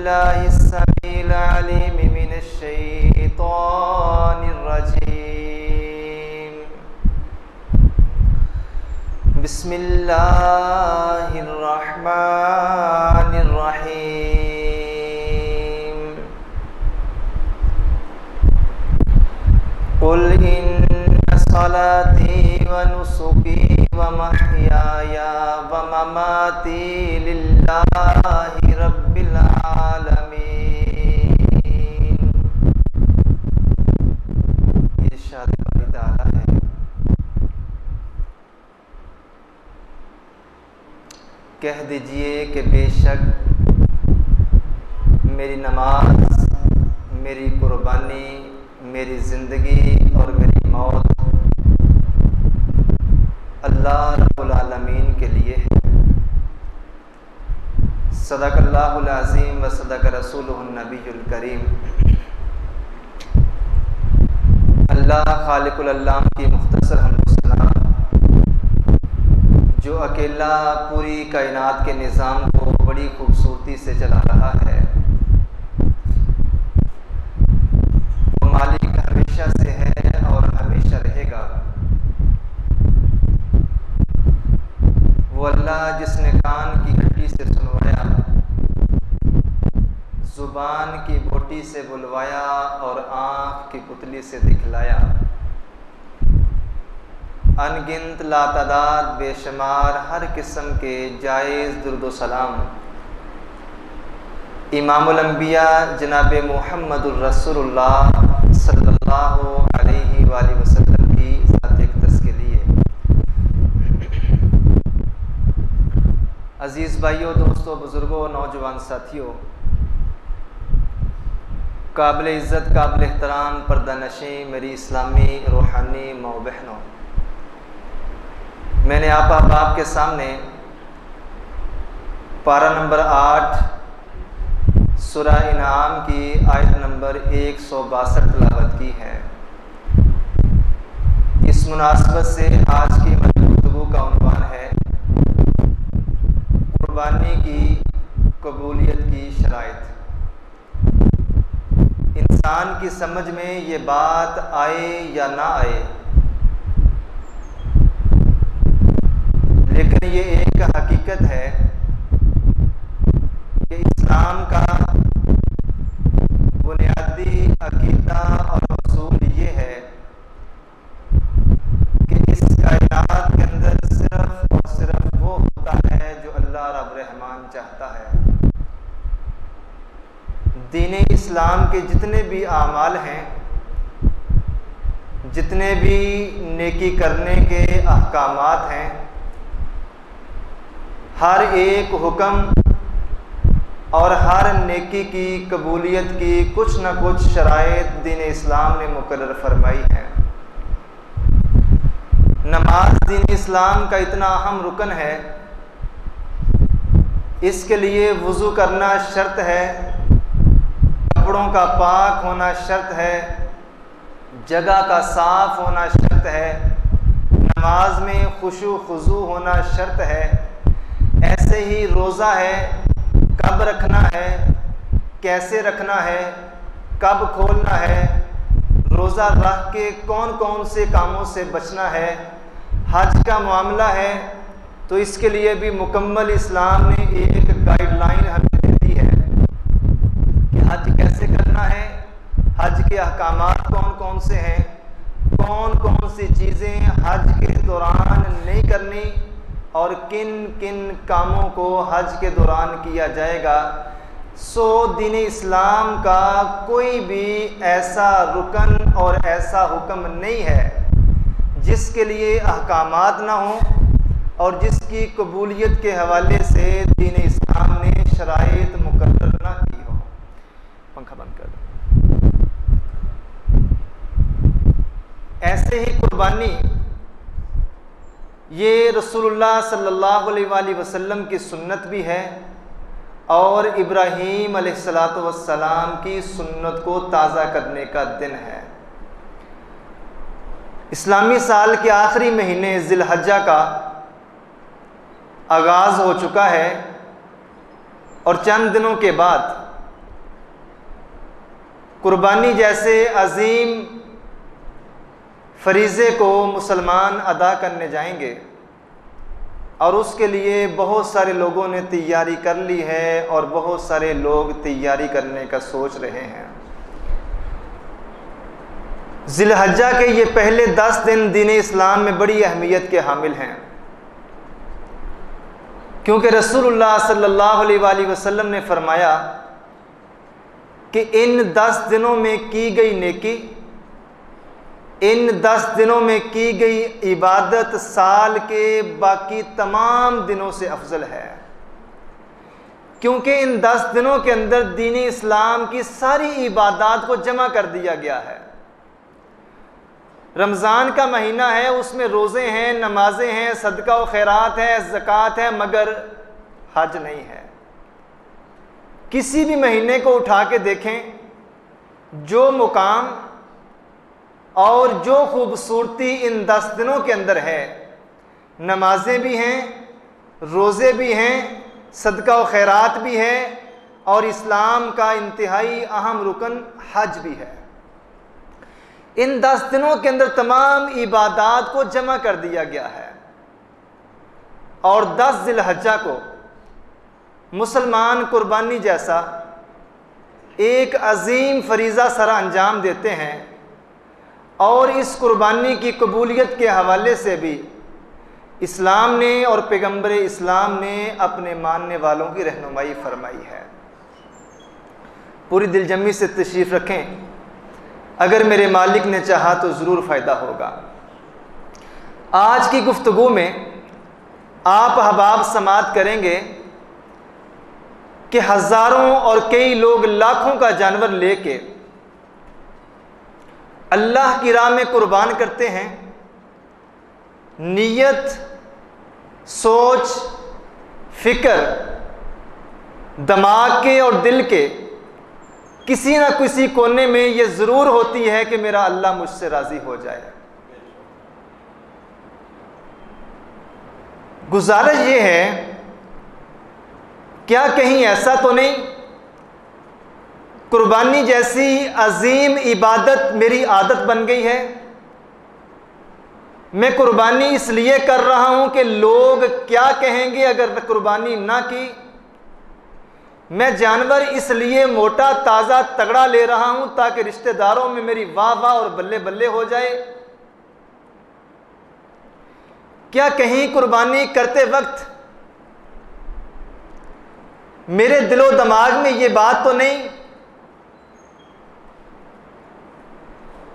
बिल्लाहिस्समीइल अलीम मिनश्शैतानिर रजीम। बिस्मिल्लाहिर रहमानिर रहीम। कुल इन्ना सलाती व नुसुकी व महयाया व ममाती लिल्लाहि रब्बिल आलमीन। इरशाद बारी ताला है, कह दीजिए कि बेशक मेरी नमाज, मेरी कुर्बानी, मेरी ज़िंदगी और मेरी मौत अल्लाह रब्बुल आलमीन के लिए है। सदक़ल्लाहुल अज़ीम व सदक़ रसूलुहुन नबियुल करीम। अल्लाह खालिकुल अल्लाम की मुख्तसर हम्द सलाम, जो अकेला पूरी कायनात के निज़ाम को बड़ी खूबसूरती से चला रहा है, वो मालिक हमेशा से है और हमेशा रहेगा। वो अल्लाह जिसने कान की हड्डी से सुनवाया, ज़ुबान की बोटी से बुलवाया और आँख की पुतली से दिखलाया, अनगिनत लातादाद बेशुमार हर किस्म के जायज़ दुरूद व सलाम इमामुल अंबिया जनाब मुहम्मदुर रसूलुल्लाह सल्लल्लाहु अलैहि वसल्लम की ज़ात अक़दस के लिए। अज़ीज़ भाइयों, दोस्तों, बुज़ुर्गों, नौजवान साथियों, काबिल इज़्ज़त, काबिल एहतराम पर्दानशीं मेरी इस्लामी रूहानी माँ बहनों, मैंने आप अहबाब के सामने पारा नंबर 8 सूरा इनाम की आयत नंबर 162 तिलावत की है। इस मुनासबत से आज की गुफ्तगू का उन्वान है कुर्बानी की कबूलियत की शराइत। इंसान की समझ में ये बात आए या ना आए, लेकिन ये एक हकीकत है कि इस्लाम का बुनियादी अकीदा और उसूल ये है कि इस कायनात के अंदर सिर्फ और सिर्फ वो होता है जो अल्लाह रब रहमान चाहता है। दीन इस्लाम के जितने भी आमाल हैं, जितने भी नेकी करने के अहकामात हैं, हर एक हुक्म और हर नेकी की कबूलियत की कुछ न कुछ शराइत दीन इस्लाम ने मुकर्रर फरमाई है। नमाज दीन इस्लाम का इतना अहम रुकन है, इसके लिए वज़ू करना शर्त है, कपड़ों का पाक होना शर्त है, जगह का साफ होना शर्त है, नमाज में खुशू खुजू होना शर्त है। ऐसे ही रोज़ा है, कब रखना है, कैसे रखना है, कब खोलना है, रोज़ा रख के कौन कौन से कामों से बचना है, हज का मामला है तो इसके लिए भी मुकम्मल इस्लाम ने एक गाइडलाइन हमें दे दी है कि हज कैसे करना है, हज के अहकामात कौन कौन से हैं, कौन कौन सी चीज़ें हज के दौरान नहीं करनी और किन किन कामों को हज के दौरान किया जाएगा। सो दीन इस्लाम का कोई भी ऐसा रुकन और ऐसा हुक्म नहीं है जिसके लिए अहकामात ना हो और जिसकी कबूलियत के हवाले से दीन इस्लाम ने शराइत मुकर्रर ना की हो। पंखा बंद कर दो। ऐसे ही कुर्बानी ये रसूलुल्लाह सल्लल्लाहु अलैहि वसल्लम की सुन्नत भी है और इब्राहीम अलैहिस्सलातु वस्सलाम की सुन्नत को ताज़ा करने का दिन है। इस्लामी साल के आखिरी महीने ज़िलहज्जा का आगाज़ हो चुका है और चंद दिनों के बाद कुर्बानी जैसे अजीम फरीज़े को मुसलमान अदा करने जाएंगे और उसके लिए बहुत सारे लोगों ने तैयारी कर ली है और बहुत सारे लोग तैयारी करने का सोच रहे हैं। ज़िलहज्जा के ये पहले 10 दिन दीन इस्लाम में बड़ी अहमियत के हामिल हैं, क्योंकि रसूलुल्लाह सल्लल्लाहु अलैहि वसल्लम ने फरमाया कि इन 10 दिनों में की गई नेकी, इन 10 दिनों में की गई इबादत साल के बाकी तमाम दिनों से अफजल है, क्योंकि इन 10 दिनों के अंदर दीन इस्लाम की सारी इबादत को जमा कर दिया गया है। रमज़ान का महीना है, उसमें रोज़े हैं, नमाजें हैं, सदका व खैरात है, ज़कात है, मगर हज नहीं है। किसी भी महीने को उठा के देखें, जो मुकाम और जो खूबसूरती इन 10 दिनों के अंदर है, नमाजें भी हैं, रोज़े भी हैं, सदका व खैरात भी है और इस्लाम का इंतहाई अहम रुकन हज भी है। इन 10 दिनों के अंदर तमाम इबादात को जमा कर दिया गया है और 10 ज़िलहज्जा को मुसलमान कुर्बानी जैसा एक अजीम फरीज़ा सरा अंजाम देते हैं और इस कुर्बानी की कबूलियत के हवाले से भी इस्लाम ने और पैगंबर इस्लाम ने अपने मानने वालों की रहनुमाई फरमाई है। पूरी दिलजमी से तशरीफ़ रखें, अगर मेरे मालिक ने चाहा तो ज़रूर फ़ायदा होगा। आज की गुफ्तगू में आप अहबाब समात करेंगे कि हज़ारों और कई लोग लाखों का जानवर लेके अल्लाह की राह में कुर्बान करते हैं। नीयत, सोच, फिक्र दिमाग के और दिल के किसी ना किसी कोने में ये ज़रूर होती है कि मेरा अल्लाह मुझसे राज़ी हो जाए। गुजारिश ये है, क्या कहीं ऐसा तो नहीं कुर्बानी जैसी अजीम इबादत मेरी आदत बन गई है? मैं कुर्बानी इसलिए कर रहा हूं कि लोग क्या कहेंगे अगर कुर्बानी ना की। मैं जानवर इसलिए मोटा ताज़ा तगड़ा ले रहा हूं ताकि रिश्तेदारों में मेरी वाह वाह और बल्ले बल्ले हो जाए। क्या कहीं कुर्बानी करते वक्त मेरे दिलो दिमाग में ये बात तो नहीं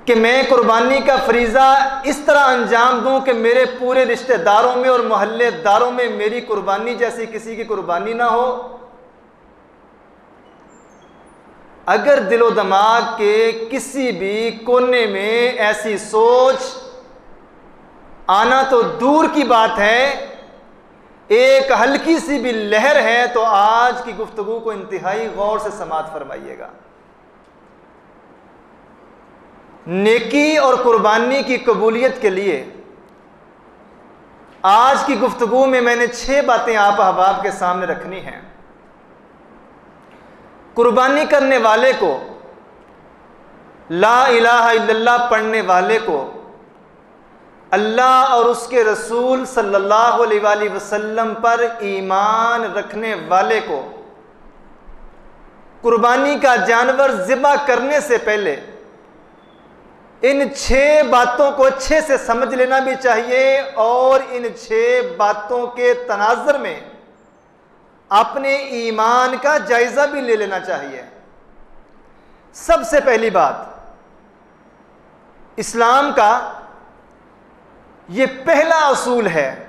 कि मैं कुर्बानी का फरीज़ा इस तरह अंजाम दूं कि मेरे पूरे रिश्तेदारों में और मोहल्लेदारों में मेरी कुर्बानी जैसी किसी की कुर्बानी ना हो? अगर दिलो दिमाग के किसी भी कोने में ऐसी सोच आना तो दूर की बात है, एक हल्की सी भी लहर है, तो आज की गुफ्तगू को इंतहाई गौर से समात फरमाइएगा। नेकी और कुर्बानी की कबूलियत के लिए आज की गुफ्तगू में मैंने 6 बातें आप अहबाब के सामने रखनी हैं। कुर्बानी करने वाले को, ला इलाहा इल्लल्लाह पढ़ने वाले को, अल्लाह और उसके रसूल सल्लल्लाहु अलैहि वसल्लम पर ईमान रखने वाले को कुर्बानी का जानवर ज़िबा करने से पहले इन 6 बातों को अच्छे से समझ लेना भी चाहिए और इन 6 बातों के तनाज़ुर में अपने ईमान का जायज़ा भी ले लेना चाहिए। सबसे पहली बात, इस्लाम का ये पहला असूल है,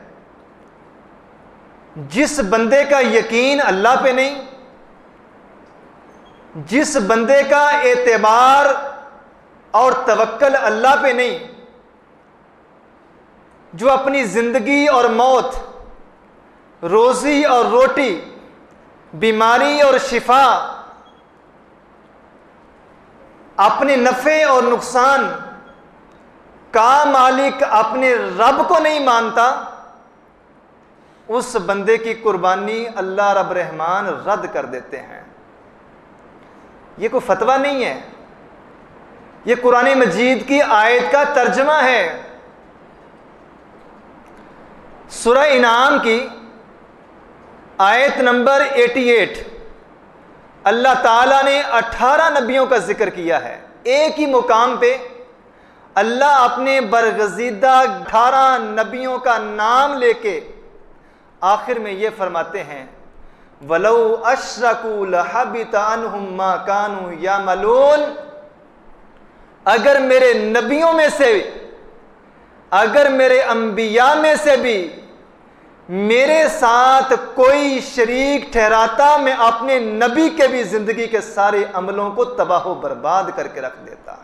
जिस बंदे का यकीन अल्लाह पे नहीं, जिस बंदे का एतबार और तवक्कल अल्लाह पे नहीं, जो अपनी जिंदगी और मौत, रोजी और रोटी, बीमारी और शिफा, अपने नफ़े और नुकसान का मालिक अपने रब को नहीं मानता, उस बंदे की कुर्बानी अल्लाह रब रहमान रद्द कर देते हैं। ये कोई फतवा नहीं है, ये कुरान मजीद की आयत का तर्जमा है। सूरह इनाम की आयत नंबर 88, अल्लाह ताला ने 18 नबियों का जिक्र किया है। एक ही मुकाम पे अल्लाह अपने बरगजीदा 18 नबियों का नाम लेके आखिर में ये फरमाते हैं, वलौ अशरकू लहबिता अन्हुम मा कानू यामलून। अगर मेरे नबियों में से, अगर मेरे अंबिया में से भी मेरे साथ कोई शरीक ठहराता, मैं अपने नबी के भी जिंदगी के सारे अमलों को तबाह बर्बाद करके रख देता।